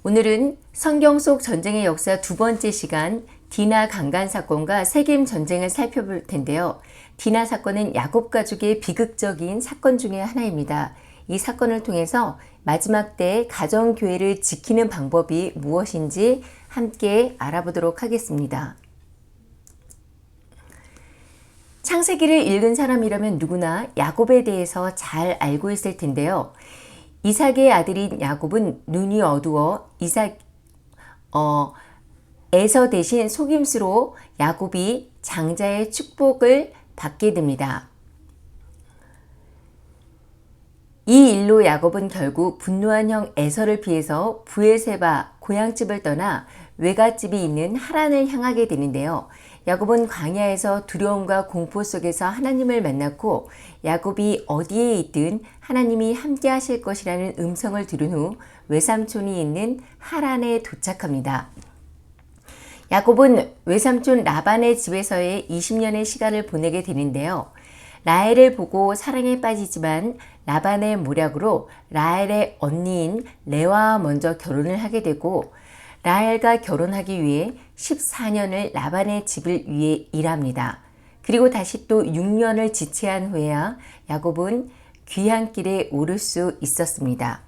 오늘은 성경 속 전쟁의 역사 두 번째 시간 디나 강간 사건과 세겜 전쟁을 살펴볼 텐데요. 디나 사건은 야곱 가족의 비극적인 사건 중에 하나입니다. 이 사건을 통해서 마지막 때 가정교회를 지키는 방법이 무엇인지 함께 알아보도록 하겠습니다. 창세기를 읽은 사람이라면 누구나 야곱에 대해서 잘 알고 있을 텐데요. 이삭의 아들인 야곱은 눈이 어두워 에서 대신 속임수로 야곱이 장자의 축복을 받게 됩니다. 이 일로 야곱은 결국 분노한 형 에서를 피해서 브에세바 고향집을 떠나 외갓집이 있는 하란을 향하게 되는데요. 야곱은 광야에서 두려움과 공포 속에서 하나님을 만났고 야곱이 어디에 있든 하나님이 함께 하실 것이라는 음성을 들은 후 외삼촌이 있는 하란에 도착합니다. 야곱은 외삼촌 라반의 집에서의 20년의 시간을 보내게 되는데요. 라헬을 보고 사랑에 빠지지만 라반의 모략으로 라헬의 언니인 레와와 먼저 결혼을 하게 되고 라헬과 결혼하기 위해 14년을 라반의 집을 위해 일합니다. 그리고 다시 또 6년을 지체한 후에야 야곱은 귀향길에 오를 수 있었습니다.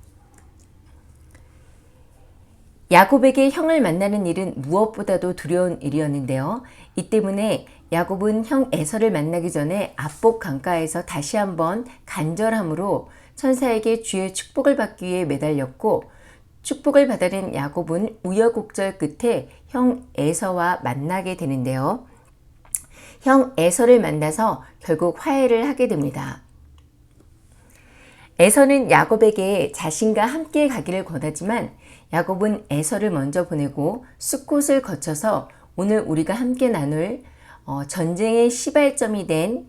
야곱에게 형을 만나는 일은 무엇보다도 두려운 일이었는데요. 이 때문에 야곱은 형 에서를 만나기 전에 압복 강가에서 다시 한번 간절함으로 천사에게 주의 축복을 받기 위해 매달렸고 축복을 받아낸 야곱은 우여곡절 끝에 형 에서와 만나게 되는데요. 형 에서를 만나서 결국 화해를 하게 됩니다. 에서는 야곱에게 자신과 함께 가기를 권하지만 야곱은 에서를 먼저 보내고 숫곳을 거쳐서 오늘 우리가 함께 나눌 전쟁의 시발점이 된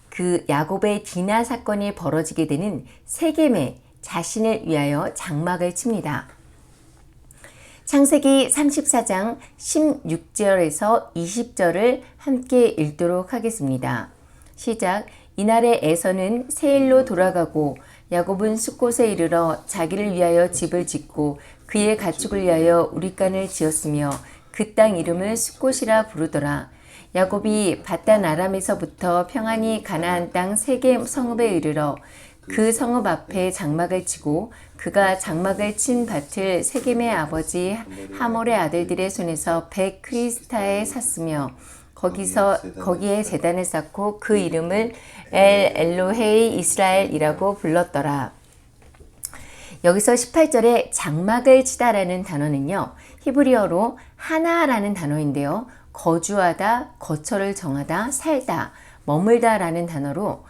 그 야곱의 디나 사건이 벌어지게 되는 세겜에 자신을 위하여 장막을 칩니다. 창세기 34장 16절에서 20절을 함께 읽도록 하겠습니다. 시작. 이날에 에서는 세일로 돌아가고 야곱은 숫곳에 이르러 자기를 위하여 집을 짓고 그의 가축을 위하여 우릿간을 지었으며 그 땅 이름을 숫곳이라 부르더라. 야곱이 밧단 아람에서부터 평안히 가나안 땅 세겜 성읍에 이르러 그 성읍 앞에 장막을 치고 그가 장막을 친 밭을 세겜의 아버지 하몰의 아들들의 손에서 백크리스타에 샀으며 거기에 제단을 쌓고 그 이름을 엘 엘로헤이 이스라엘이라고 불렀더라. 여기서 18절에 장막을 치다라는 단어는요. 히브리어로 하나라는 단어인데요. 거주하다, 거처를 정하다, 살다, 머물다 라는 단어로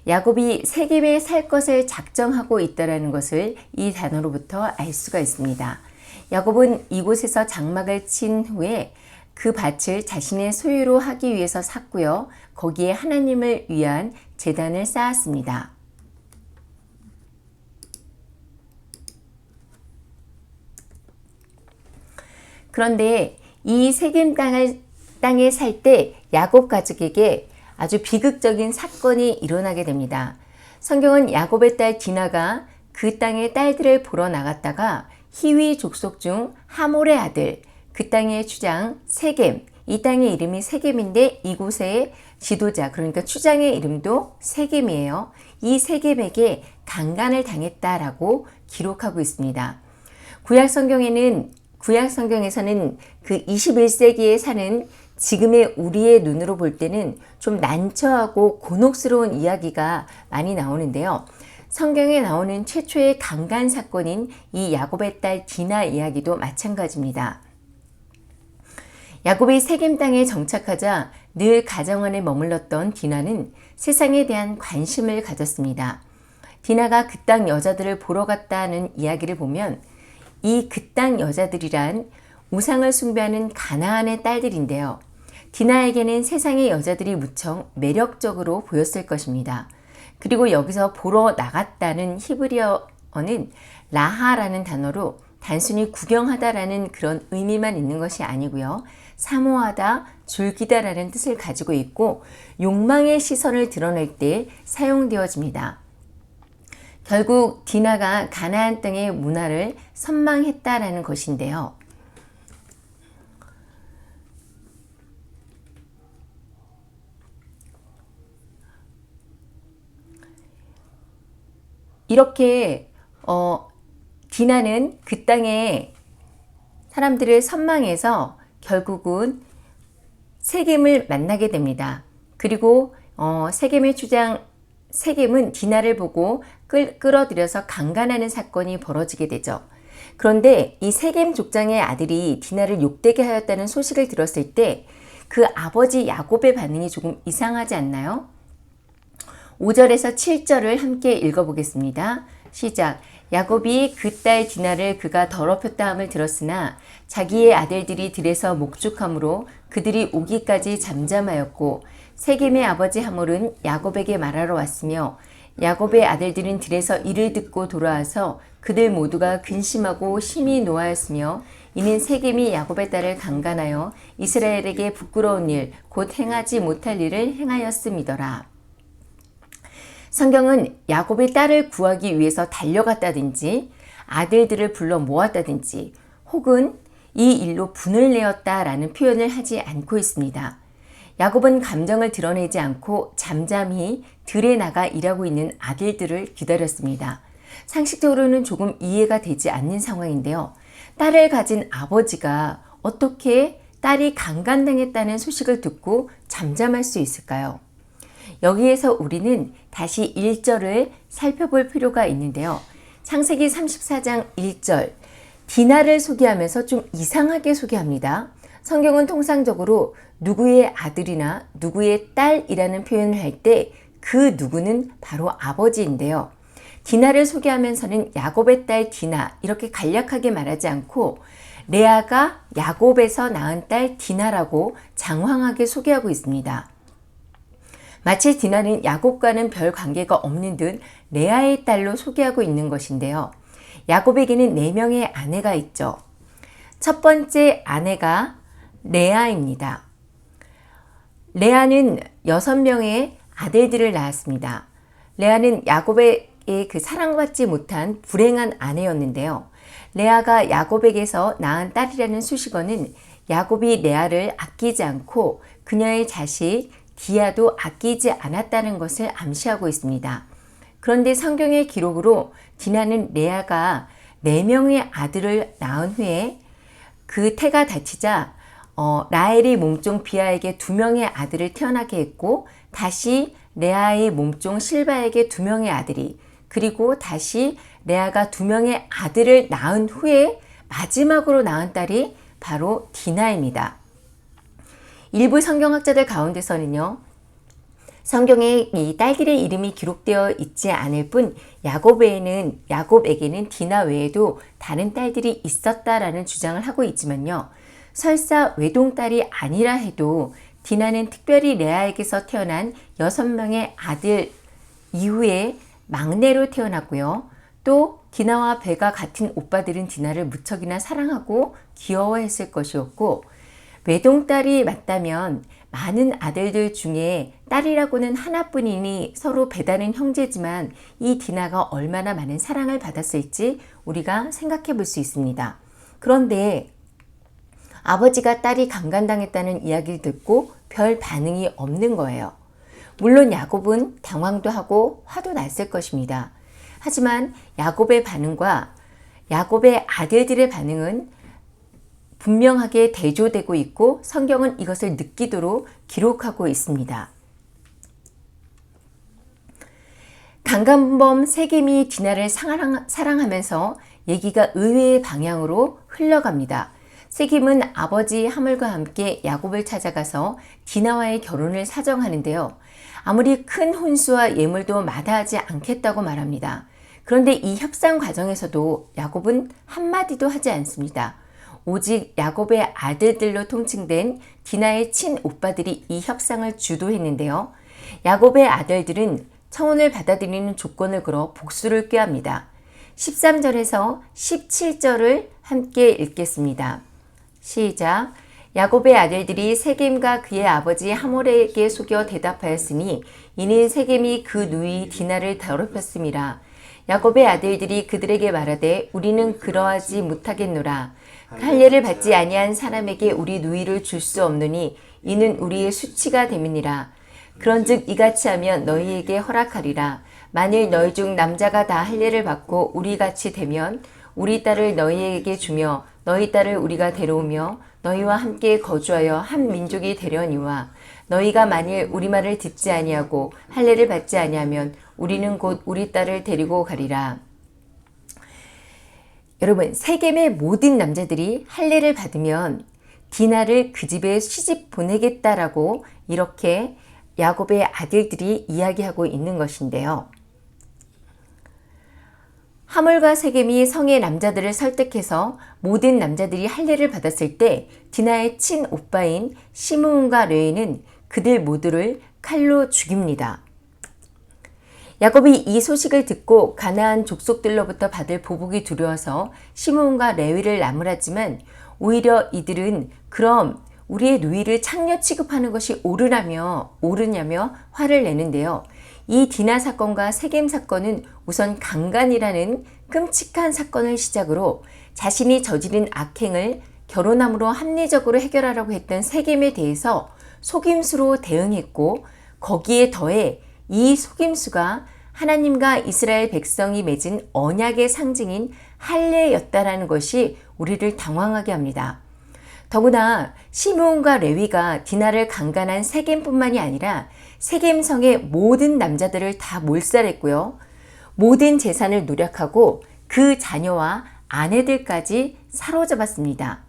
야곱이 세겜에 살 것을 작정하고 있다는 것을 이 단어로부터 알 수가 있습니다. 야곱은 이곳에서 장막을 친 후에 그 밭을 자신의 소유로 하기 위해서 샀고요. 거기에 하나님을 위한 제단을 쌓았습니다. 그런데 이 세겜 땅에 살 때 야곱 가족에게 아주 비극적인 사건이 일어나게 됩니다. 성경은 야곱의 딸 디나가 그 땅의 딸들을 보러 나갔다가 히위 족속 중 하몰의 아들, 그 땅의 추장 세겜, 이 땅의 이름이 세겜인데 이곳의 지도자, 그러니까 추장의 이름도 세겜이에요. 이 세겜에게 강간을 당했다라고 기록하고 있습니다. 구약 성경에서는 그 21세기에 사는 지금의 우리의 눈으로 볼 때는 좀 난처하고 곤혹스러운 이야기가 많이 나오는데요. 성경에 나오는 최초의 강간 사건인 이 야곱의 딸 디나 이야기도 마찬가지입니다. 야곱이 세겜 땅에 정착하자 늘 가정 안에 머물렀던 디나는 세상에 대한 관심을 가졌습니다. 디나가 그 땅 여자들을 보러 갔다는 이야기를 보면 이 그 땅 여자들이란 우상을 숭배하는 가나안의 딸들인데요. 디나에게는 세상의 여자들이 무척 매력적으로 보였을 것입니다. 그리고 여기서 보러 나갔다는 히브리어는 라하라는 단어로 단순히 구경하다라는 그런 의미만 있는 것이 아니고요. 사모하다, 즐기다라는 뜻을 가지고 있고 욕망의 시선을 드러낼 때 사용되어집니다. 결국 디나가 가나안 땅의 문화를 선망했다라는 것인데요. 이렇게 디나는 그 땅의 사람들을 선망해서 결국은 세겜을 만나게 됩니다. 그리고 세겜의 주장 세겜은 디나를 보고 끌어들여서 강간하는 사건이 벌어지게 되죠. 그런데 이 세겜 족장의 아들이 디나를 욕되게 하였다는 소식을 들었을 때 그 아버지 야곱의 반응이 조금 이상하지 않나요? 5절에서 7절을 함께 읽어보겠습니다. 시작. 야곱이 그 딸 디나를 그가 더럽혔다 함을 들었으나 자기의 아들들이 들에서 목축함으로 그들이 오기까지 잠잠하였고 세겜의 아버지 하몰은 야곱에게 말하러 왔으며 야곱의 아들들은 들에서 이를 듣고 돌아와서 그들 모두가 근심하고 심히 노하였으며 이는 세겜이 야곱의 딸을 강간하여 이스라엘에게 부끄러운 일 곧 행하지 못할 일을 행하였음이더라. 성경은 야곱의 딸을 구하기 위해서 달려갔다든지 아들들을 불러 모았다든지 혹은 이 일로 분을 내었다라는 표현을 하지 않고 있습니다. 야곱은 감정을 드러내지 않고 잠잠히 들에 나가 일하고 있는 아들들을 기다렸습니다. 상식적으로는 조금 이해가 되지 않는 상황인데요. 딸을 가진 아버지가 어떻게 딸이 강간당했다는 소식을 듣고 잠잠할 수 있을까요? 여기에서 우리는 다시 1절을 살펴볼 필요가 있는데요. 창세기 34장 1절 디나를 소개하면서 좀 이상하게 소개합니다. 성경은 통상적으로 누구의 아들이나 누구의 딸이라는 표현을 할 때 그 누구는 바로 아버지인데요. 디나를 소개하면서는 야곱의 딸 디나 이렇게 간략하게 말하지 않고 레아가 야곱에서 낳은 딸 디나라고 장황하게 소개하고 있습니다. 마치 디나는 야곱과는 별 관계가 없는 듯 레아의 딸로 소개하고 있는 것인데요. 야곱에게는 4명의 아내가 있죠. 첫 번째 아내가 레아입니다. 레아는 6명의 아들들을 낳았습니다. 레아는 야곱에게 그 사랑받지 못한 불행한 아내였는데요. 레아가 야곱에게서 낳은 딸이라는 수식어는 야곱이 레아를 아끼지 않고 그녀의 자식 디아도 아끼지 않았다는 것을 암시하고 있습니다. 그런데 성경의 기록으로 디나는 레아가 4명의 아들을 낳은 후에 그 태가 다치자 라헬이 몸종 비아에게 2명의 아들을 태어나게 했고 다시 레아의 몸종 실바에게 2명의 아들이 그리고 다시 레아가 2명의 아들을 낳은 후에 마지막으로 낳은 딸이 바로 디나입니다. 일부 성경학자들 가운데서는요. 성경에 이 딸들의 이름이 기록되어 있지 않을 뿐 야곱에게는 디나 외에도 다른 딸들이 있었다라는 주장을 하고 있지만요. 설사 외동딸이 아니라 해도 디나는 특별히 레아에게서 태어난 6명의 아들 이후에 막내로 태어났고요. 또 디나와 배가 같은 오빠들은 디나를 무척이나 사랑하고 귀여워했을 것이었고 외동딸이 맞다면 많은 아들들 중에 딸이라고는 하나뿐이니 서로 배다른 형제지만 이 디나가 얼마나 많은 사랑을 받았을지 우리가 생각해 볼 수 있습니다. 그런데 아버지가 딸이 강간당했다는 이야기를 듣고 별 반응이 없는 거예요. 물론 야곱은 당황도 하고 화도 났을 것입니다. 하지만 야곱의 반응과 야곱의 아들들의 반응은 분명하게 대조되고 있고 성경은 이것을 느끼도록 기록하고 있습니다. 강간범 세겜이 디나를 사랑하면서 얘기가 의외의 방향으로 흘러갑니다. 세겜은 아버지 하물과 함께 야곱을 찾아가서 디나와의 결혼을 사정하는데요. 아무리 큰 혼수와 예물도 마다하지 않겠다고 말합니다. 그런데 이 협상 과정에서도 야곱은 한마디도 하지 않습니다. 오직 야곱의 아들들로 통칭된 디나의 친오빠들이 이 협상을 주도했는데요. 야곱의 아들들은 청혼을 받아들이는 조건을 걸어 복수를 꾀합니다. 13절에서 17절을 함께 읽겠습니다. 시작. 야곱의 아들들이 세겜과 그의 아버지 하몰에게 속여 대답하였으니 이는 세겜이 그 누이 디나를 더럽혔음이라. 야곱의 아들들이 그들에게 말하되 우리는 그러하지 못하겠노라. 할례를 받지 아니한 사람에게 우리 누이를 줄 수 없느니 이는 우리의 수치가 됨이니라. 그런즉 이같이 하면 너희에게 허락하리라. 만일 너희 중 남자가 다 할례를 받고 우리같이 되면 우리 딸을 너희에게 주며 너희 딸을 우리가 데려오며 너희와 함께 거주하여 한 민족이 되려니와 너희가 만일 우리 말을 듣지 아니하고 할례를 받지 아니하면 우리는 곧 우리 딸을 데리고 가리라. 여러분, 세겜의 모든 남자들이 할례를 받으면 디나를 그 집에 시집 보내겠다라고 이렇게 야곱의 아들들이 이야기하고 있는 것인데요. 하몰과 세겜이 성의 남자들을 설득해서 모든 남자들이 할례를 받았을 때 디나의 친오빠인 시므온과 레위는 그들 모두를 칼로 죽입니다. 야곱이 이 소식을 듣고 가나안 족속들로부터 받을 보복이 두려워서 시므온과 레위를 나무랐지만 오히려 이들은 그럼 우리의 누이를 창녀 취급하는 것이 옳으냐며 화를 내는데요. 이 디나 사건과 세겜 사건은 우선 강간이라는 끔찍한 사건을 시작으로 자신이 저지른 악행을 결혼함으로 합리적으로 해결하려고 했던 세겜에 대해서 속임수로 대응했고 거기에 더해 이 속임수가 하나님과 이스라엘 백성이 맺은 언약의 상징인 할례였다라는 것이 우리를 당황하게 합니다. 더구나 시므온과 레위가 디나를 강간한 세겜뿐만이 아니라 세겜성의 모든 남자들을 다 몰살했고요. 모든 재산을 노력하고 그 자녀와 아내들까지 사로잡았습니다.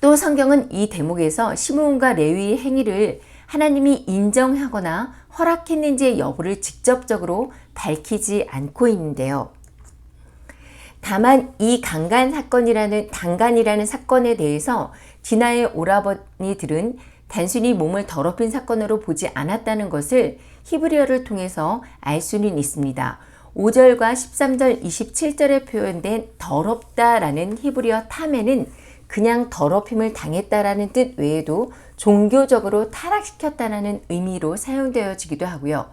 또 성경은 이 대목에서 시므온과 레위의 행위를 하나님이 인정하거나 허락했는지의 여부를 직접적으로 밝히지 않고 있는데요. 다만 이 강간이라는 사건에 대해서 디나의 오라버니들은 단순히 몸을 더럽힌 사건으로 보지 않았다는 것을 히브리어를 통해서 알 수는 있습니다. 5절과 13절, 27절에 표현된 더럽다라는 히브리어 타메는 그냥 더럽힘을 당했다라는 뜻 외에도 종교적으로 타락시켰다라는 의미로 사용되어지기도 하고요.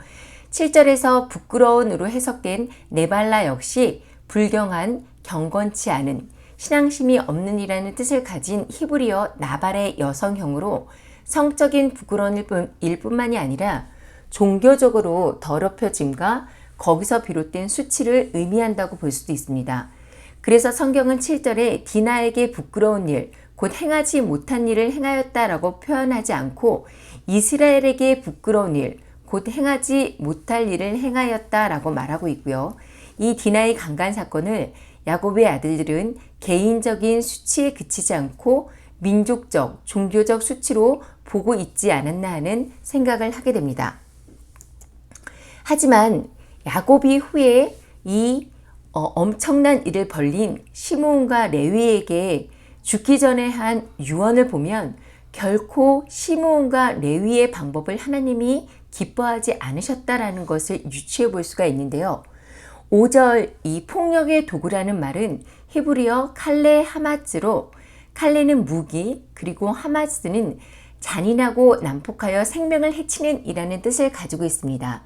7절에서 부끄러운으로 해석된 네발라 역시 불경한, 경건치 않은, 신앙심이 없는 이라는 뜻을 가진 히브리어 나발의 여성형으로 성적인 부끄러운 일뿐만이 아니라 종교적으로 더럽혀짐과 거기서 비롯된 수치를 의미한다고 볼 수도 있습니다. 그래서 성경은 7절에 디나에게 부끄러운 일, 곧 행하지 못한 일을 행하였다라고 표현하지 않고 이스라엘에게 부끄러운 일, 곧 행하지 못할 일을 행하였다라고 말하고 있고요. 이 디나의 강간 사건을 야곱의 아들들은 개인적인 수치에 그치지 않고 민족적, 종교적 수치로 보고 있지 않았나 하는 생각을 하게 됩니다. 하지만 야곱이 후에 이 엄청난 일을 벌린 시므온과 레위에게 죽기 전에 한 유언을 보면 결코 시므온과 레위의 방법을 하나님이 기뻐하지 않으셨다라는 것을 유추해 볼 수가 있는데요. 5절 이 폭력의 도구라는 말은 히브리어 칼레 하마츠로 칼레는 무기 그리고 하마츠는 잔인하고 난폭하여 생명을 해치는 이라는 뜻을 가지고 있습니다.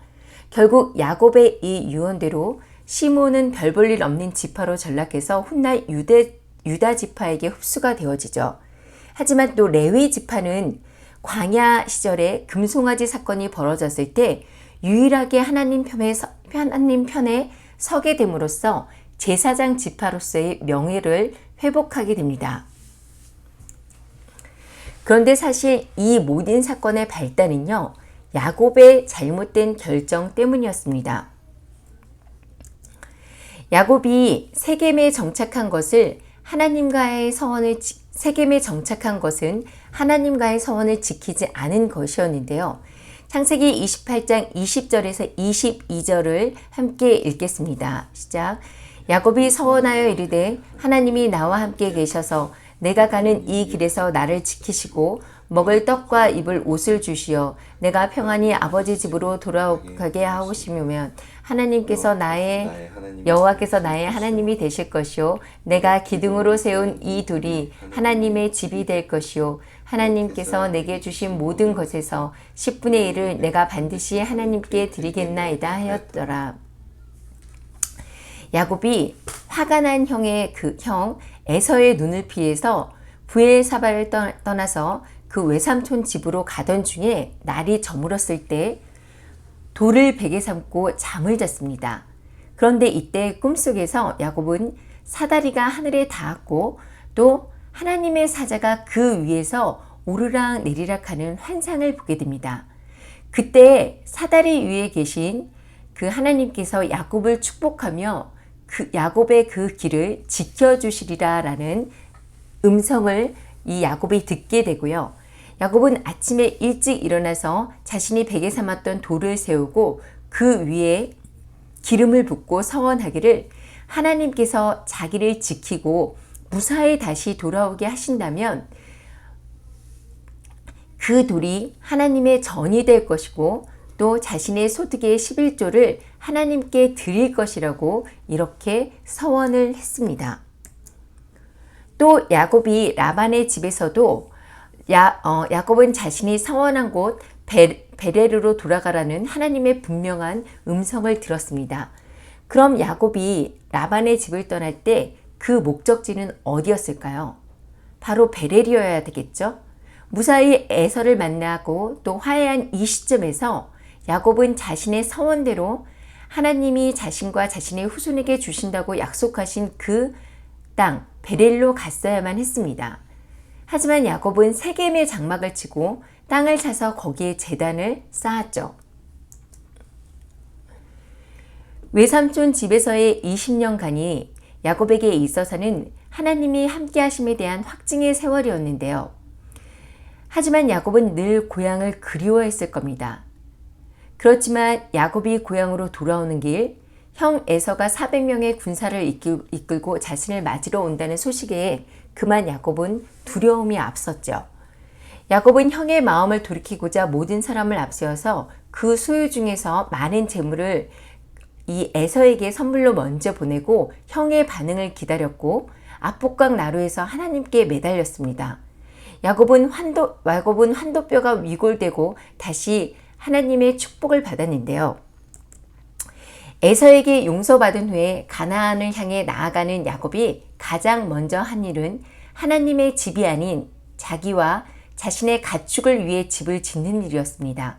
결국 야곱의 이 유언대로 시므온은 별 볼 일 없는 지파로 전락해서 훗날 유다 지파에게 흡수가 되어지죠. 하지만 또 레위 지파는 광야 시절에 금송아지 사건이 벌어졌을 때 유일하게 하나님 편에 서게 됨으로써 제사장 지파로서의 명예를 회복하게 됩니다. 그런데 사실 이 모든 사건의 발단은요, 야곱의 잘못된 결정 때문이었습니다. 야곱이 세겜에 정착한 것은 하나님과의 서원을 지키지 않은 것이었는데요. 창세기 28장 20절에서 22절을 함께 읽겠습니다. 시작. 야곱이 서원하여 이르되 하나님이 나와 함께 계셔서 내가 가는 이 길에서 나를 지키시고 먹을 떡과 입을 옷을 주시어 내가 평안히 아버지 집으로 돌아오게 하시면 여호와께서 나의 하나님이 되실 것이요 내가 기둥으로 세운 이 둘이 하나님의 집이 될 것이요 하나님께서 내게 주신 모든 것에서 10분의 1을 내가 반드시 하나님께 드리겠나이다 하였더라. 야곱이 화가 난 형의 그 형 에서의 눈을 피해서 브엘사바를 떠나서 그 외삼촌 집으로 가던 중에 날이 저물었을 때 돌을 베개 삼고 잠을 잤습니다. 그런데 이때 꿈속에서 야곱은 사다리가 하늘에 닿았고 또 하나님의 사자가 그 위에서 오르락 내리락 하는 환상을 보게 됩니다. 그때 사다리 위에 계신 그 하나님께서 야곱을 축복하며 그 야곱의 그 길을 지켜주시리라 라는 음성을 이 야곱이 듣게 되고요. 야곱은 아침에 일찍 일어나서 자신이 베개 삼았던 돌을 세우고 그 위에 기름을 붓고 서원하기를 하나님께서 자기를 지키고 무사히 다시 돌아오게 하신다면 그 돌이 하나님의 전이 될 것이고 또 자신의 소득의 11조를 하나님께 드릴 것이라고 이렇게 서원을 했습니다. 또 야곱이 라반의 집에서도 야곱은 자신이 서원한 곳 베레르로 돌아가라는 하나님의 분명한 음성을 들었습니다. 그럼 야곱이 라반의 집을 떠날 때 그 목적지는 어디였을까요? 바로 베레리여야 되겠죠? 무사히 에서를 만나고 또 화해한 이 시점에서 야곱은 자신의 서원대로 하나님이 자신과 자신의 후손에게 주신다고 약속하신 그 땅 베렐로 갔어야만 했습니다. 하지만 야곱은 세겜의 장막을 치고 땅을 사서 거기에 제단을 쌓았죠. 외삼촌 집에서의 20년간이 야곱에게 있어서는 하나님이 함께 하심에 대한 확증의 세월이었는데요. 하지만 야곱은 늘 고향을 그리워했을 겁니다. 그렇지만 야곱이 고향으로 돌아오는 길, 형 에서가 400명의 군사를 이끌고 자신을 맞으러 온다는 소식에 그만 야곱은 두려움이 앞섰죠. 야곱은 형의 마음을 돌이키고자 모든 사람을 앞세워서 그 소유 중에서 많은 재물을 이 에서에게 선물로 먼저 보내고 형의 반응을 기다렸고 압복강 나루에서 하나님께 매달렸습니다. 야곱은 환도뼈가 위골되고 다시 하나님의 축복을 받았는데요. 에서에게 용서받은 후에 가나안을 향해 나아가는 야곱이 가장 먼저 한 일은 하나님의 집이 아닌 자기와 자신의 가축을 위해 집을 짓는 일이었습니다.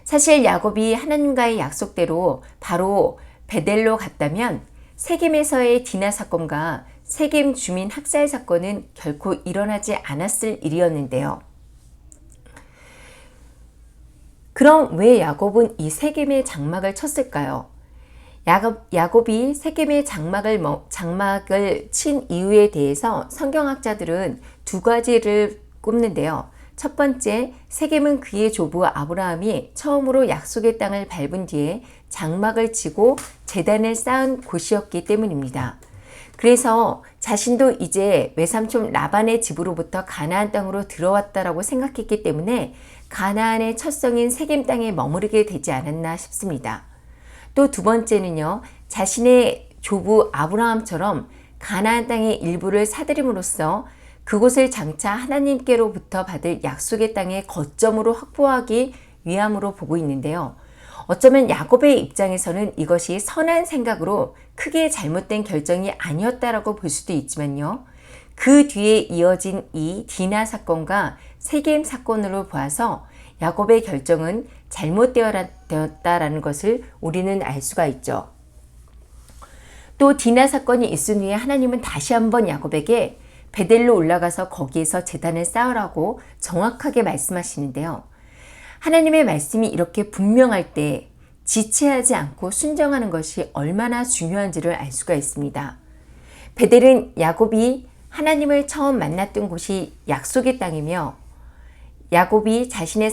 사실 야곱이 하나님과의 약속대로 바로 베델로 갔다면 세겜에서의 디나 사건과 세겜 주민 학살 사건은 결코 일어나지 않았을 일이었는데요. 그럼 왜 야곱은 이 세겜의 장막을 쳤을까요? 야곱이 세겜의 장막을 친 이유에 대해서 성경학자들은 두 가지를 꼽는데요. 첫 번째, 세겜은 그의 조부 아브라함이 처음으로 약속의 땅을 밟은 뒤에 장막을 치고 제단을 쌓은 곳이었기 때문입니다. 그래서 자신도 이제 외삼촌 라반의 집으로부터 가나안 땅으로 들어왔다라고 생각했기 때문에 가나안의 첫 성인 세겜 땅에 머무르게 되지 않았나 싶습니다. 또 두 번째는요, 자신의 조부 아브라함처럼 가나안 땅의 일부를 사들임으로써 그곳을 장차 하나님께로부터 받을 약속의 땅의 거점으로 확보하기 위함으로 보고 있는데요. 어쩌면 야곱의 입장에서는 이것이 선한 생각으로 크게 잘못된 결정이 아니었다라고 볼 수도 있지만요. 그 뒤에 이어진 이 디나 사건과 세겜 사건으로 보아서 야곱의 결정은 잘못되었다라는 것을 우리는 알 수가 있죠. 또 디나 사건이 있은 후에 하나님은 다시 한번 야곱에게 베델로 올라가서 거기에서 제단을 쌓으라고 정확하게 말씀하시는데요. 하나님의 말씀이 이렇게 분명할 때 지체하지 않고 순종하는 것이 얼마나 중요한지를 알 수가 있습니다. 베델은 야곱이 하나님을 처음 만났던 곳이 약속의 땅이며 야곱이 자신의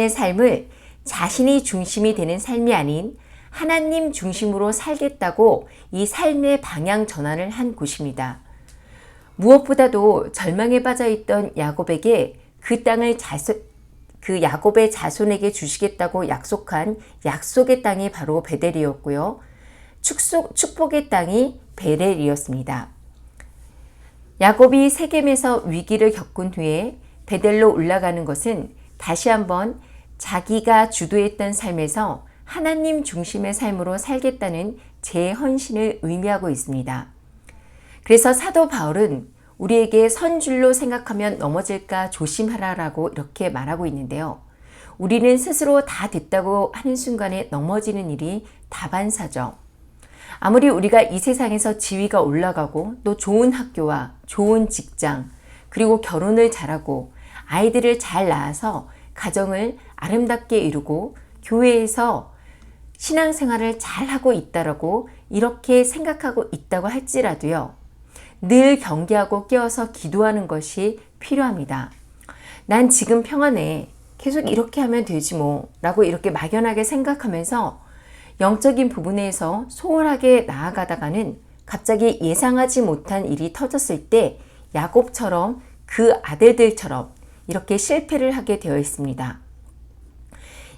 삶을 자신이 중심이 되는 삶이 아닌 하나님 중심으로 살겠다고 이 삶의 방향 전환을 한 곳입니다. 무엇보다도 절망에 빠져있던 야곱에게 그 땅을 그 야곱의 자손에게 주시겠다고 약속한 약속의 땅이 바로 베델이었고요. 축복의 땅이 베렐이었습니다. 야곱이 세겜에서 위기를 겪은 후에 베델로 올라가는 것은 다시 한번 자기가 주도했던 삶에서 하나님 중심의 삶으로 살겠다는 재헌신을 의미하고 있습니다. 그래서 사도 바울은 우리에게 선 줄로 생각하면 넘어질까 조심하라라고 이렇게 말하고 있는데요. 우리는 스스로 다 됐다고 하는 순간에 넘어지는 일이 다반사죠. 아무리 우리가 이 세상에서 지위가 올라가고 또 좋은 학교와 좋은 직장 그리고 결혼을 잘하고 아이들을 잘 낳아서 가정을 아름답게 이루고 교회에서 신앙생활을 잘하고 있다라고 이렇게 생각하고 있다고 할지라도요. 늘 경계하고 깨어서 기도하는 것이 필요합니다. 난 지금 평안해. 계속 이렇게 하면 되지 뭐 라고 이렇게 막연하게 생각하면서 영적인 부분에서 소홀하게 나아가다가는 갑자기 예상하지 못한 일이 터졌을 때 야곱처럼 그 아들들처럼 이렇게 실패를 하게 되어 있습니다.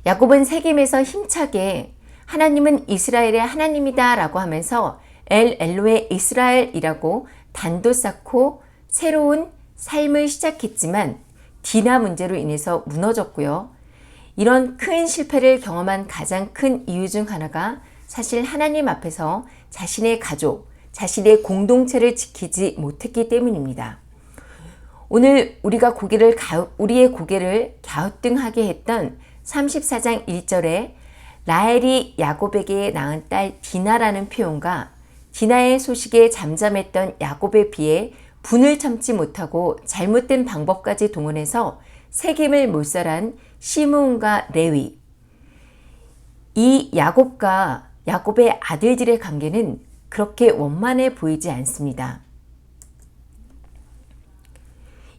야곱은 세겜에서 힘차게 하나님은 이스라엘의 하나님이다 라고 하면서 엘 엘로의 이스라엘이라고 단도 쌓고 새로운 삶을 시작했지만 디나 문제로 인해서 무너졌고요. 이런 큰 실패를 경험한 가장 큰 이유 중 하나가 사실 하나님 앞에서 자신의 가족, 자신의 공동체를 지키지 못했기 때문입니다. 오늘 우리의 고개를 갸우뚱하게 했던 34장 1절에 라헬이 야곱에게 낳은 딸 디나라는 표현과 디나의 소식에 잠잠했던 야곱에 비해 분을 참지 못하고 잘못된 방법까지 동원해서 세겜을 몰살한 시므온과 레위, 이 야곱과 야곱의 아들들의 관계는 그렇게 원만해 보이지 않습니다.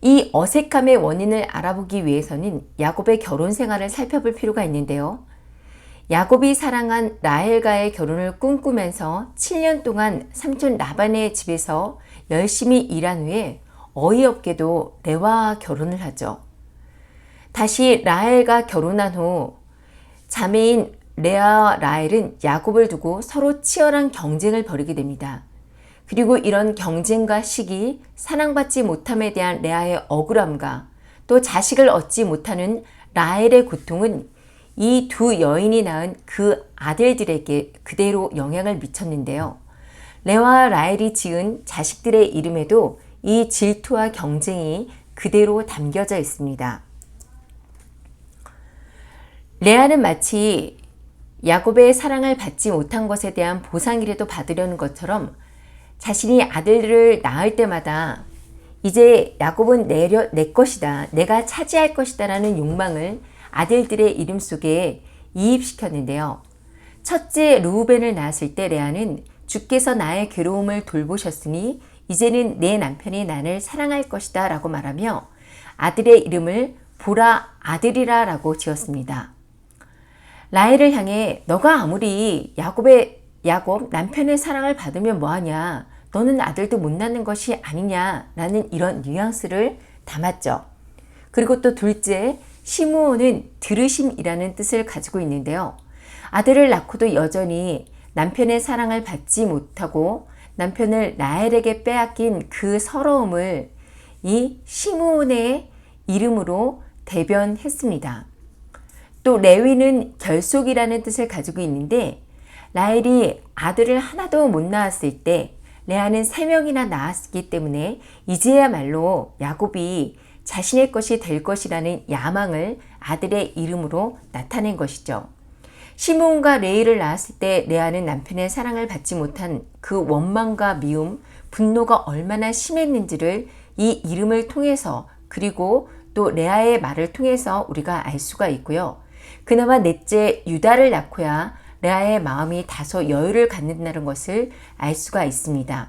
이 어색함의 원인을 알아보기 위해서는 야곱의 결혼 생활을 살펴볼 필요가 있는데요. 야곱이 사랑한 라헬과의 결혼을 꿈꾸면서 7년 동안 삼촌 라반의 집에서 열심히 일한 후에 어이없게도 레와와 결혼을 하죠. 다시 라헬과 결혼한 후 자매인 레아와 라헬은 야곱을 두고 서로 치열한 경쟁을 벌이게 됩니다. 그리고 이런 경쟁과 시기, 사랑받지 못함에 대한 레아의 억울함과 또 자식을 얻지 못하는 라헬의 고통은 이 두 여인이 낳은 그 아들들에게 그대로 영향을 미쳤는데요. 레아와 라헬이 지은 자식들의 이름에도 이 질투와 경쟁이 그대로 담겨져 있습니다. 레아는 마치 야곱의 사랑을 받지 못한 것에 대한 보상이라도 받으려는 것처럼 자신이 아들들을 낳을 때마다 이제 야곱은 내 것이다, 내가 차지할 것이다 라는 욕망을 아들들의 이름 속에 이입시켰는데요. 첫째 르우벤을 낳았을 때 레아는 주께서 나의 괴로움을 돌보셨으니 이제는 내 남편이 나를 사랑할 것이다 라고 말하며 아들의 이름을 보라 아들이라 라고 지었습니다. 라헬을 향해 너가 아무리 야곱 남편의 사랑을 받으면 뭐하냐, 너는 아들도 못 낳는 것이 아니냐 라는 이런 뉘앙스를 담았죠. 그리고 또 둘째 시므온은 들으심이라는 뜻을 가지고 있는데요. 아들을 낳고도 여전히 남편의 사랑을 받지 못하고 남편을 라헬에게 빼앗긴 그 서러움을 이 시므온의 이름으로 대변했습니다. 또 레위는 결속이라는 뜻을 가지고 있는데 라헬이 아들을 하나도 못 낳았을 때 레아는 3명이나 낳았기 때문에 이제야말로 야곱이 자신의 것이 될 것이라는 야망을 아들의 이름으로 나타낸 것이죠. 시므온과 레위를 낳았을 때 레아는 남편의 사랑을 받지 못한 그 원망과 미움, 분노가 얼마나 심했는지를 이 이름을 통해서 그리고 또 레아의 말을 통해서 우리가 알 수가 있고요. 그나마 넷째 유다를 낳고야 레아의 마음이 다소 여유를 갖는다는 것을 알 수가 있습니다.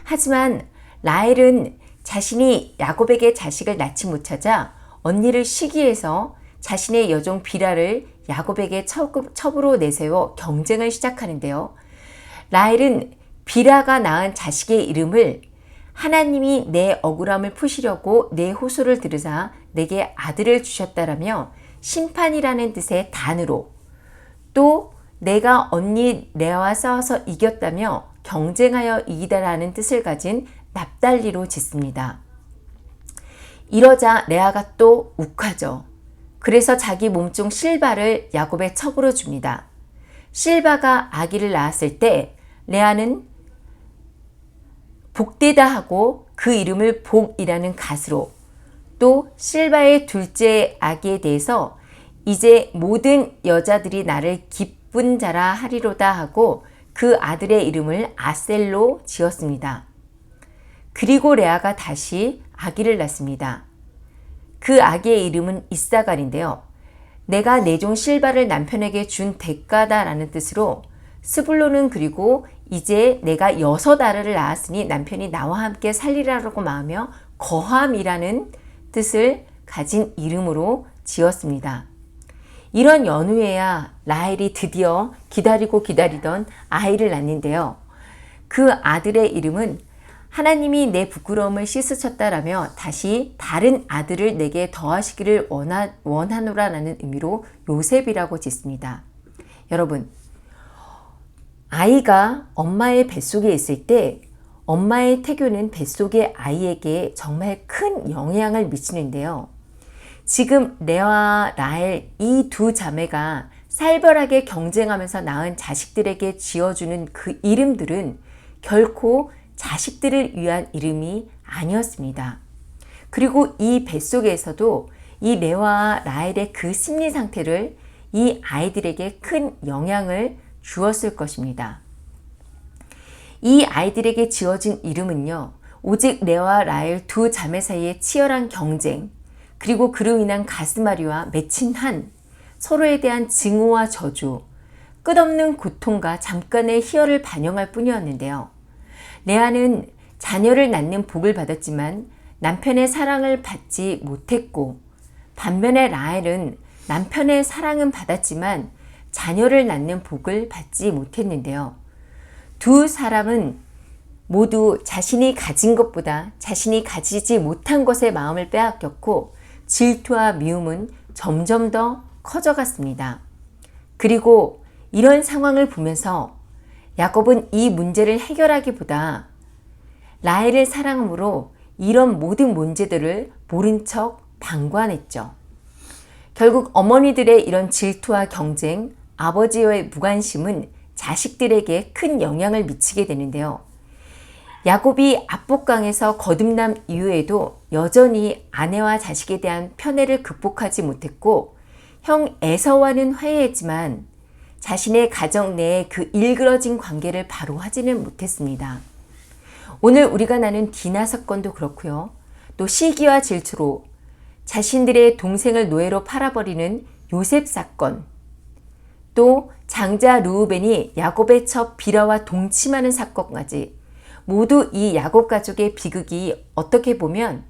하지만 라헬은 자신이 야곱에게 자식을 낳지 못하자 언니를 시기해서 자신의 여종 비라를 야곱에게 첩으로 내세워 경쟁을 시작하는데요. 라헬은 비라가 낳은 자식의 이름을 하나님이 내 억울함을 푸시려고 내 호소를 들으사 내게 아들을 주셨다라며 심판이라는 뜻의 단으로, 또 내가 언니 레아와 싸워서 이겼다며 경쟁하여 이기다라는 뜻을 가진 납달리로 짓습니다. 이러자 레아가 또 욱하죠. 그래서 자기 몸종 실바를 야곱의 첩으로 줍니다. 실바가 아기를 낳았을 때 레아는 복되다 하고 그 이름을 복이라는 갓으로, 또 실바의 둘째 아기에 대해서 이제 모든 여자들이 나를 기쁜 자라 하리로다 하고 그 아들의 이름을 아셀로 지었습니다. 그리고 레아가 다시 아기를 낳습니다. 그 아기의 이름은 이사갈인데요. 내가 내 종 실바를 남편에게 준 대가다라는 뜻으로 스불론은 그리고 이제 내가 6아들을 낳았으니 남편이 나와 함께 살리라고 마하며 거함이라는 뜻을 가진 이름으로 지었습니다. 이런 연후에야 라헬이 드디어 기다리던 아이를 낳는데요. 그 아들의 이름은 하나님이 내 부끄러움을 씻으셨다라며 다시 다른 아들을 내게 더하시기를 원하노라라는 의미로 요셉이라고 짓습니다. 여러분, 아이가 엄마의 뱃속에 있을 때 엄마의 태교는 뱃속의 아이에게 정말 큰 영향을 미치는데요. 지금 레아와 라헬 이 두 자매가 살벌하게 경쟁하면서 낳은 자식들에게 지어주는 그 이름들은 결코 자식들을 위한 이름이 아니었습니다. 그리고 이 뱃속에서도 이 레아와 라헬의 그 심리 상태를 이 아이들에게 큰 영향을 주었을 것입니다. 이 아이들에게 지어진 이름은요, 오직 레아와 라헬 두 자매 사이의 치열한 경쟁, 그리고 그로 인한 가슴앓이와 맺힌 한, 서로에 대한 증오와 저주, 끝없는 고통과 잠깐의 희열을 반영할 뿐이었는데요. 레아는 자녀를 낳는 복을 받았지만 남편의 사랑을 받지 못했고, 반면에 라헬은 남편의 사랑은 받았지만 자녀를 낳는 복을 받지 못했는데요. 두 사람은 모두 자신이 가진 것보다 자신이 가지지 못한 것에 마음을 빼앗겼고 질투와 미움은 점점 더 커져갔습니다. 그리고 이런 상황을 보면서 야곱은 이 문제를 해결하기보다 라헬을 사랑함으로 이런 모든 문제들을 모른 척 방관했죠. 결국 어머니들의 이런 질투와 경쟁, 아버지의 무관심은 자식들에게 큰 영향을 미치게 되는데요. 야곱이 압복강에서 거듭남 이후에도 여전히 아내와 자식에 대한 편애를 극복하지 못했고 형 에서와는 화해했지만 자신의 가정 내에 그 일그러진 관계를 바로 하지는 못했습니다. 오늘 우리가 나눈 디나 사건도 그렇고요. 또 시기와 질투로 자신들의 동생을 노예로 팔아버리는 요셉 사건, 또 장자 르우벤이 야곱의 첩 비라와 동침하는 사건까지 모두 이 야곱 가족의 비극이 어떻게 보면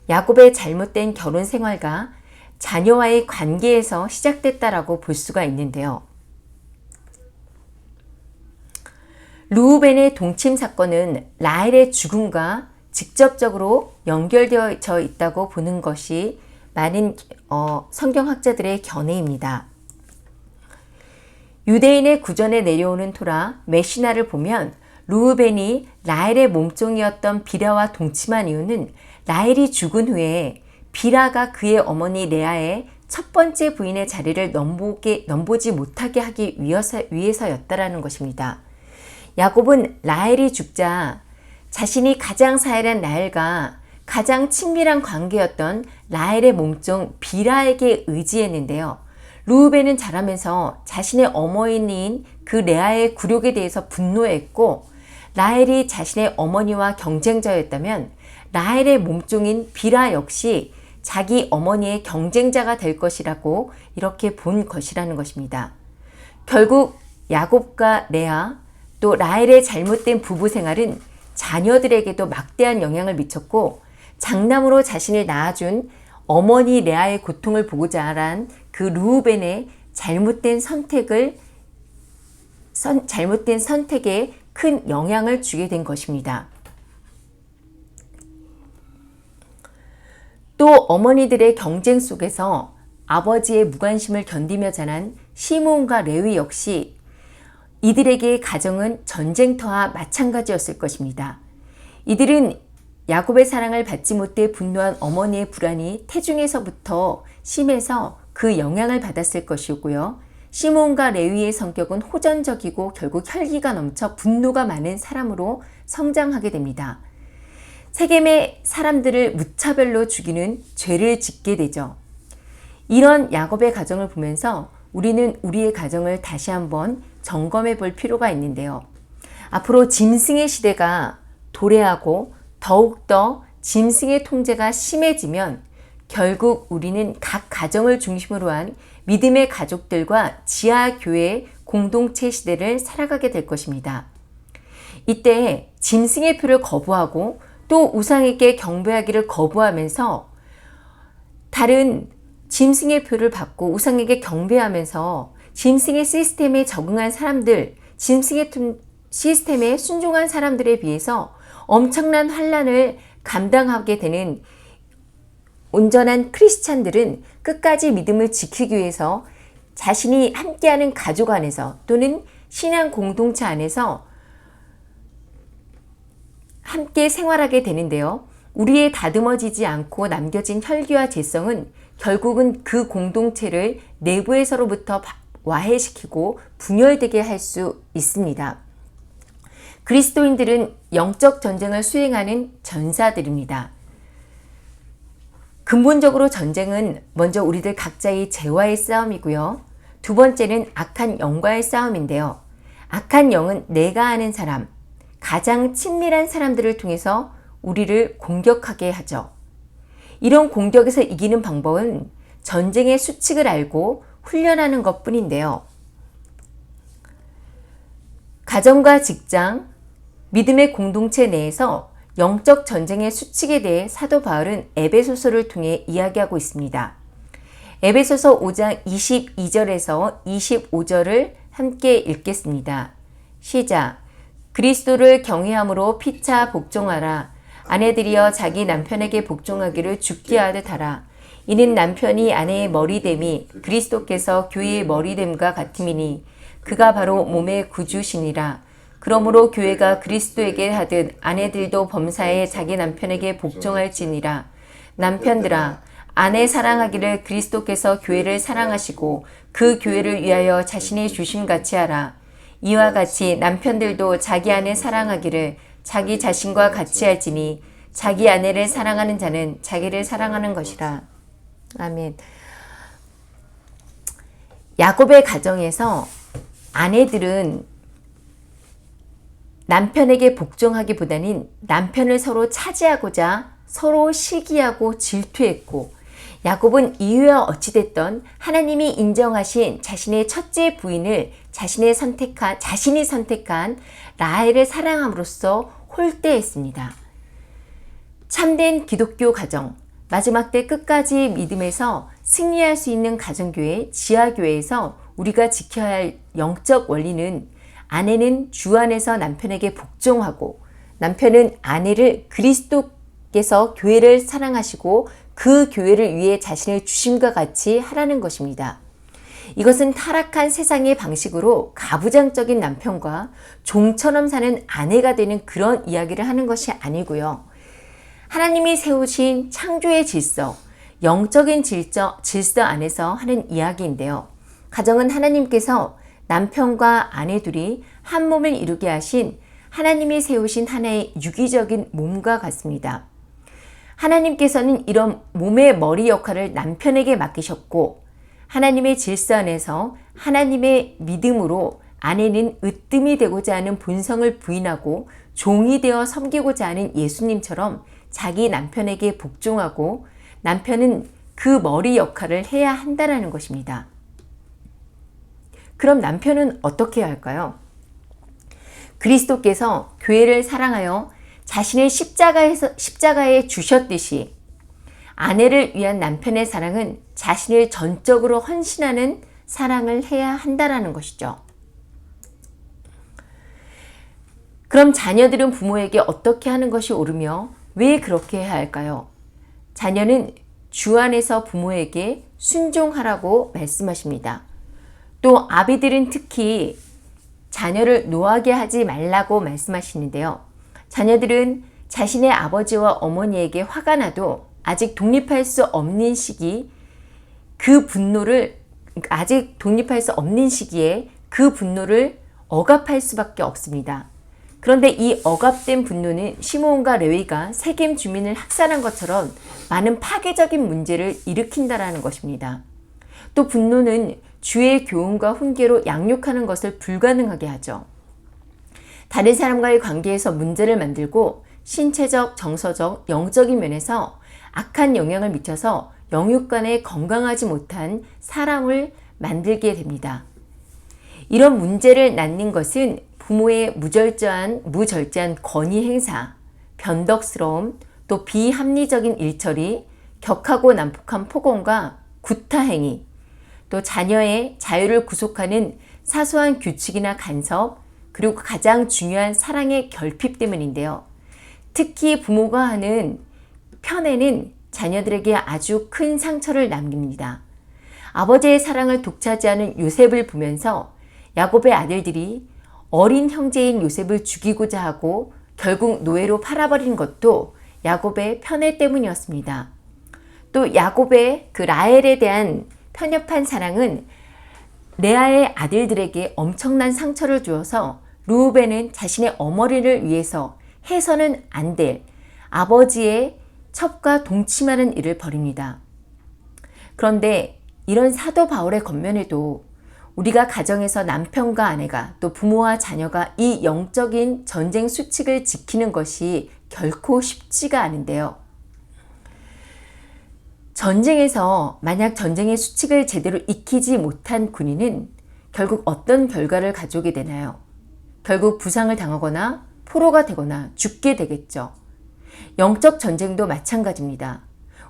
야곱의 잘못된 결혼 생활과 자녀와의 관계에서 시작됐다라고 볼 수가 있는데요. 르우벤의 동침 사건은 라헬의 죽음과 직접적으로 연결되어 있다고 보는 것이 많은 성경학자들의 견해입니다. 유대인의 구전에 내려오는 토라 메시나를 보면 르우벤이 라헬의 몸종이었던 비라와 동침한 이유는 라헬이 죽은 후에 비라가 그의 어머니 레아의 첫 번째 부인의 자리를 넘보지 못하게 하기 위해서였다라는 것입니다. 야곱은 라헬이 죽자 자신이 가장 사랑한 라헬과 가장 친밀한 관계였던 라헬의 몸종 비라에게 의지했는데요. 르우벤은 자라면서 자신의 어머니인 그 레아의 굴욕에 대해서 분노했고 라헬이 자신의 어머니와 경쟁자였다면 라헬의 몸종인 비라 역시 자기 어머니의 경쟁자가 될 것이라고 이렇게 본 것이라는 것입니다. 결국 야곱과 레아 또 라헬의 잘못된 부부 생활은 자녀들에게도 막대한 영향을 미쳤고 장남으로 자신을 낳아준 어머니 레아의 고통을 보고자 한 그 르우벤의 잘못된 선택에 큰 영향을 주게 된 것입니다. 또 어머니들의 경쟁 속에서 아버지의 무관심을 견디며 자란 시므온과 레위 역시 이들에게 가정은 전쟁터와 마찬가지였을 것입니다. 이들은 야곱의 사랑을 받지 못해 분노한 어머니의 불안이 태중에서부터 심해서 그 영향을 받았을 것이고요. 시몬과 레위의 성격은 호전적이고 결국 혈기가 넘쳐 분노가 많은 사람으로 성장하게 됩니다. 세겜의 사람들을 무차별로 죽이는 죄를 짓게 되죠. 이런 야곱의 가정을 보면서 우리는 우리의 가정을 다시 한번 점검해 볼 필요가 있는데요. 앞으로 짐승의 시대가 도래하고 더욱더 짐승의 통제가 심해지면 결국 우리는 각 가정을 중심으로 한 믿음의 가족들과 지하교회 공동체 시대를 살아가게 될 것입니다. 이때 짐승의 표를 거부하고 또 우상에게 경배하기를 거부하면서 다른 짐승의 표를 받고 우상에게 경배하면서 짐승의 시스템에 적응한 사람들, 짐승의 시스템에 순종한 사람들에 비해서 엄청난 환난을 감당하게 되는 온전한 크리스찬들은 끝까지 믿음을 지키기 위해서 자신이 함께하는 가족 안에서 또는 신앙 공동체 안에서 함께 생활하게 되는데요. 우리의 다듬어지지 않고 남겨진 혈기와 재성은 결국은 그 공동체를 내부에서로부터 와해시키고 분열되게 할 수 있습니다. 그리스도인들은 영적 전쟁을 수행하는 전사들입니다. 근본적으로 전쟁은 먼저 우리들 각자의 죄와의 싸움이고요. 두 번째는 악한 영과의 싸움인데요. 악한 영은 내가 아는 사람, 가장 친밀한 사람들을 통해서 우리를 공격하게 하죠. 이런 공격에서 이기는 방법은 전쟁의 수칙을 알고 훈련하는 것뿐인데요. 가정과 직장, 믿음의 공동체 내에서 영적 전쟁의 수칙에 대해 사도 바울은 에베소서를 통해 이야기하고 있습니다. 에베소서 5장 22절에서 25절을 함께 읽겠습니다. 시작. 그리스도를 경외함으로 피차 복종하라. 아내들이여 자기 남편에게 복종하기를 죽게 하듯 하라. 이는 남편이 아내의 머리됨이 그리스도께서 교회의 머리됨과 같음이니 그가 바로 몸의 구주시니라. 그러므로 교회가 그리스도에게 하듯 아내들도 범사에 자기 남편에게 복종할지니라. 남편들아, 아내 사랑하기를 그리스도께서 교회를 사랑하시고 그 교회를 위하여 자신의 주심같이 하라. 이와 같이 남편들도 자기 아내 사랑하기를 자기 자신과 같이 할지니 자기 아내를 사랑하는 자는 자기를 사랑하는 것이라. 아멘. 야곱의 가정에서 아내들은 남편에게 복종하기보다는 남편을 서로 차지하고자 서로 시기하고 질투했고, 야곱은 이유와 어찌됐던 하나님이 인정하신 자신의 첫째 부인을 자신이 선택한 라헬을 사랑함으로써 홀대했습니다. 참된 기독교 가정, 마지막 때 끝까지 믿음에서 승리할 수 있는 가정교회, 지하교회에서 우리가 지켜야 할 영적 원리는 아내는 주 안에서 남편에게 복종하고 남편은 아내를 그리스도께서 교회를 사랑하시고 그 교회를 위해 자신을 주심과 같이 하라는 것입니다. 이것은 타락한 세상의 방식으로 가부장적인 남편과 종처럼 사는 아내가 되는 그런 이야기를 하는 것이 아니고요. 하나님이 세우신 창조의 질서, 영적인 질서 안에서 하는 이야기인데요. 가정은 하나님께서 남편과 아내 둘이 한 몸을 이루게 하신 하나님이 세우신 하나의 유기적인 몸과 같습니다. 하나님께서는 이런 몸의 머리 역할을 남편에게 맡기셨고, 하나님의 질서 안에서 하나님의 믿음으로 아내는 으뜸이 되고자 하는 본성을 부인하고 종이 되어 섬기고자 하는 예수님처럼 자기 남편에게 복종하고 남편은 그 머리 역할을 해야 한다는 것입니다. 그럼 남편은 어떻게 해야 할까요? 그리스도께서 교회를 사랑하여 자신을 십자가에 주셨듯이 아내를 위한 남편의 사랑은 자신을 전적으로 헌신하는 사랑을 해야 한다는 것이죠. 그럼 자녀들은 부모에게 어떻게 하는 것이 옳으며 왜 그렇게 해야 할까요? 자녀는 주 안에서 부모에게 순종하라고 말씀하십니다. 또 아비들은 특히 자녀를 노하게 하지 말라고 말씀하시는데요. 자녀들은 자신의 아버지와 어머니에게 화가 나도 아직 독립할 수 없는 시기, 그 분노를 아직 독립할 수 없는 시기에 그 분노를 억압할 수밖에 없습니다. 그런데 이 억압된 분노는 시므온과 레위가 세겜 주민을 학살한 것처럼 많은 파괴적인 문제를 일으킨다라는 것입니다. 또 분노는 주의 교훈과 훈계로 양육하는 것을 불가능하게 하죠. 다른 사람과의 관계에서 문제를 만들고 신체적, 정서적, 영적인 면에서 악한 영향을 미쳐서 영육간에 건강하지 못한 사람을 만들게 됩니다. 이런 문제를 낳는 것은 부모의 무절제한 권위 행사, 변덕스러움, 또 비합리적인 일처리, 격하고 난폭한 폭언과 구타행위, 또 자녀의 자유를 구속하는 사소한 규칙이나 간섭, 그리고 가장 중요한 사랑의 결핍 때문인데요. 특히 부모가 하는 편애는 자녀들에게 아주 큰 상처를 남깁니다. 아버지의 사랑을 독차지하는 요셉을 보면서 야곱의 아들들이 어린 형제인 요셉을 죽이고자 하고 결국 노예로 팔아버린 것도 야곱의 편애 때문이었습니다. 또 야곱의 그 라헬에 대한 편협한 사랑은 레아의 아들들에게 엄청난 상처를 주어서 르우벤은 자신의 어머니를 위해서 해서는 안 될 아버지의 첩과 동침하는 일을 벌입니다. 그런데 이런 사도 바울의 겉면에도 우리가 가정에서 남편과 아내가 또 부모와 자녀가 이 영적인 전쟁 수칙을 지키는 것이 결코 쉽지가 않은데요. 전쟁에서 만약 전쟁의 수칙을 제대로 익히지 못한 군인은 결국 어떤 결과를 가져오게 되나요? 결국 부상을 당하거나 포로가 되거나 죽게 되겠죠. 영적 전쟁도 마찬가지입니다.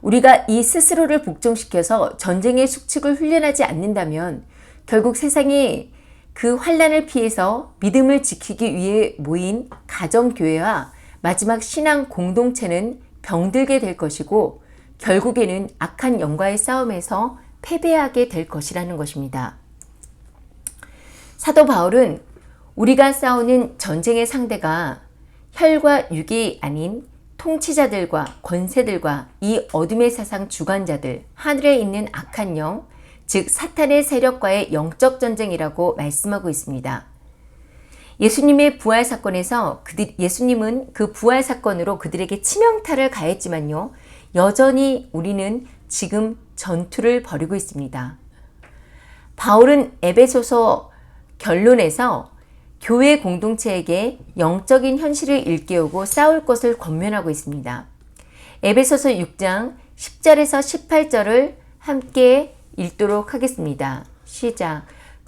우리가 이 스스로를 복종시켜서 전쟁의 수칙을 훈련하지 않는다면 결국 세상이 그 환난을 피해서 믿음을 지키기 위해 모인 가정교회와 마지막 신앙 공동체는 병들게 될 것이고 결국에는 악한 영과의 싸움에서 패배하게 될 것이라는 것입니다. 사도 바울은 우리가 싸우는 전쟁의 상대가 혈과 육이 아닌 통치자들과 권세들과 이 어둠의 세상 주관자들, 하늘에 있는 악한 영, 즉 사탄의 세력과의 영적 전쟁이라고 말씀하고 있습니다. 예수님의 부활 사건에서 예수님은 그 부활 사건으로 그들에게 치명타를 가했지만요. 여전히 우리는 지금 전투를 벌이고 있습니다. 바울은 에베소서 결론에서 교회 공동체에게 영적인 현실을 일깨우고 싸울 것을 권면하고 있습니다. 에베소서 6장 10절에서 18절을 함께 읽도록 하겠습니다. 시작.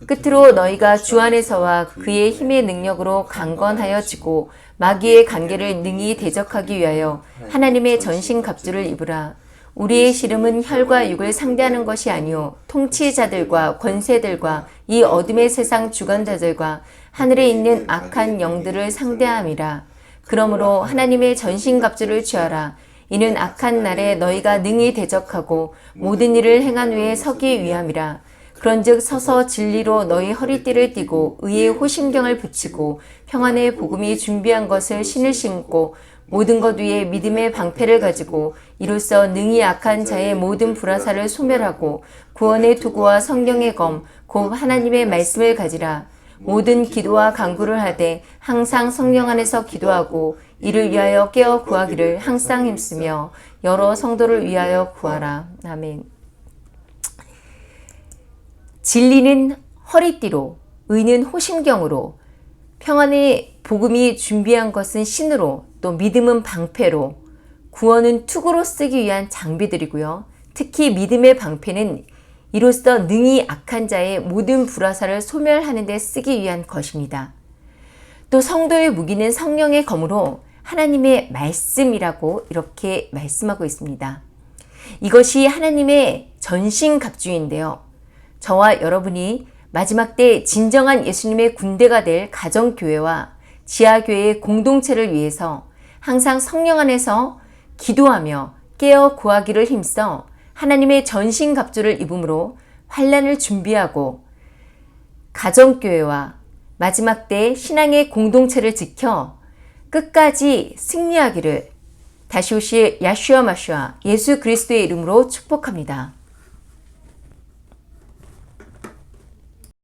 끝으로 너희가 주 안에서와 그의 힘의 능력으로 강건하여지고 마귀의 관계를 능히 대적하기 위하여 하나님의 전신갑주를 입으라. 우리의 씨름은 혈과 육을 상대하는 것이 아니요 통치자들과 권세들과 이 어둠의 세상 주관자들과 하늘에 있는 악한 영들을 상대함이라. 그러므로 하나님의 전신갑주를 취하라. 이는 악한 날에 너희가 능히 대적하고 모든 일을 행한 후에 서기 위함이라. 그런즉 서서 진리로 너희 허리띠를 띠고 의의 호심경을 붙이고 평안의 복음이 준비한 것을 신을 신고 모든 것 위에 믿음의 방패를 가지고 이로써 능히 악한 자의 모든 불화살을 소멸하고 구원의 투구와 성령의 검 곧 하나님의 말씀을 가지라. 모든 기도와 간구를 하되 항상 성령 안에서 기도하고 이를 위하여 깨어 구하기를 항상 힘쓰며 여러 성도를 위하여 구하라. 아멘. 진리는 허리띠로, 의는 호심경으로, 평안의 복음이 준비한 것은 신으로, 또 믿음은 방패로, 구원은 투구로 쓰기 위한 장비들이고요. 특히 믿음의 방패는 이로써 능히 악한 자의 모든 불화살을 소멸하는 데 쓰기 위한 것입니다. 또 성도의 무기는 성령의 검으로 하나님의 말씀이라고 이렇게 말씀하고 있습니다. 이것이 하나님의 전신갑주인데요. 저와 여러분이 마지막 때 진정한 예수님의 군대가 될 가정교회와 지하교회의 공동체를 위해서 항상 성령 안에서 기도하며 깨어 구하기를 힘써 하나님의 전신갑주를 입음으로 환난을 준비하고 가정교회와 마지막 때 신앙의 공동체를 지켜 끝까지 승리하기를 다시 오실 야슈아 마슈아 예수 그리스도의 이름으로 축복합니다.